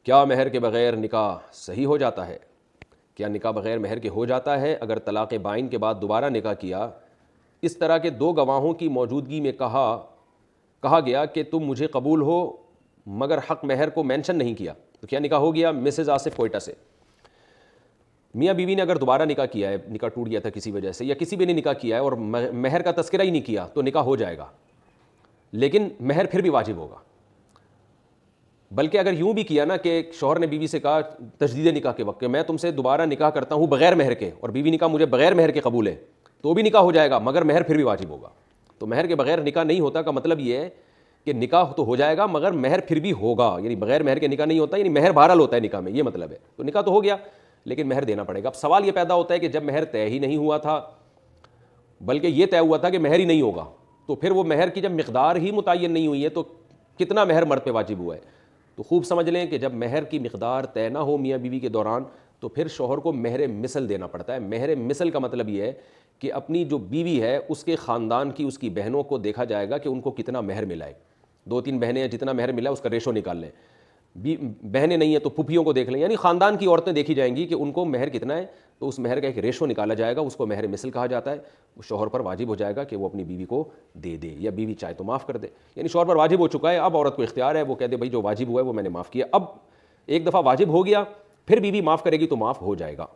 کیا مہر کے بغیر نکاح صحیح ہو جاتا ہے؟ کیا نکاح بغیر مہر کے ہو جاتا ہے؟ اگر طلاق بائن کے بعد دوبارہ نکاح کیا، اس طرح کے دو گواہوں کی موجودگی میں کہا گیا کہ تم مجھے قبول ہو، مگر حق مہر کو مینشن نہیں کیا، تو کیا نکاح ہو گیا؟ مسز آصف کوئٹہ سے۔ میاں بیوی نے اگر دوبارہ نکاح کیا ہے، نکاح ٹوٹ گیا تھا کسی وجہ سے، یا کسی بھی نے نکاح کیا ہے اور مہر کا تذکرہ ہی نہیں کیا، تو نکاح ہو جائے گا، لیکن مہر پھر بھی واجب ہوگا۔ بلکہ اگر یوں بھی کیا نا کہ شوہر نے بیوی سے کہا تجدید نکاح کے وقت کہ میں تم سے دوبارہ نکاح کرتا ہوں بغیر مہر کے، اور بیوی نے کہا مجھے بغیر مہر کے قبول ہے، تو بھی نکاح ہو جائے گا، مگر مہر پھر بھی واجب ہوگا۔ تو مہر کے بغیر نکاح نہیں ہوتا کا مطلب یہ ہے کہ نکاح تو ہو جائے گا مگر مہر پھر بھی ہوگا، یعنی بغیر مہر کے نکاح نہیں ہوتا، یعنی مہر بہرحال ہوتا ہے نکاح میں، یہ مطلب ہے۔ تو نکاح تو ہو گیا لیکن مہر دینا پڑے گا۔ اب سوال یہ پیدا ہوتا ہے کہ جب مہر طے ہی نہیں ہوا تھا، بلکہ یہ طے ہوا تھا کہ مہر ہی نہیں ہوگا، تو پھر وہ مہر کی جب مقدار ہی متعین نہیں ہوئی ہے تو کتنا مہر مرد پہ واجب ہوا ہے؟ تو خوب سمجھ لیں کہ جب مہر کی مقدار طے نہ ہو میاں بیوی کے دوران، تو پھر شوہر کو مہر مثل دینا پڑتا ہے۔ مہر مثل کا مطلب یہ ہے کہ اپنی جو بیوی ہے اس کے خاندان کی اس کی بہنوں کو دیکھا جائے گا کہ ان کو کتنا مہر ملا ہے، 2-3 بہنیں ہیں، جتنا مہر ملا ہے اس کا ریشو نکال لیں، بہنیں نہیں ہیں تو پھوپھیوں کو دیکھ لیں، یعنی خاندان کی عورتیں دیکھی جائیں گی کہ ان کو مہر کتنا ہے، تو اس مہر کا ایک ریشو نکالا جائے گا، اس کو مہر مثل کہا جاتا ہے۔ وہ شوہر پر واجب ہو جائے گا کہ وہ اپنی بیوی کو دے دے، یا بیوی چاہے تو معاف کر دے، یعنی شوہر پر واجب ہو چکا ہے، اب عورت کو اختیار ہے، وہ کہہ دے بھائی جو واجب ہوا ہے وہ میں نے معاف کیا۔ اب ایک دفعہ واجب ہو گیا، پھر بیوی معاف کرے گی تو معاف ہو جائے گا۔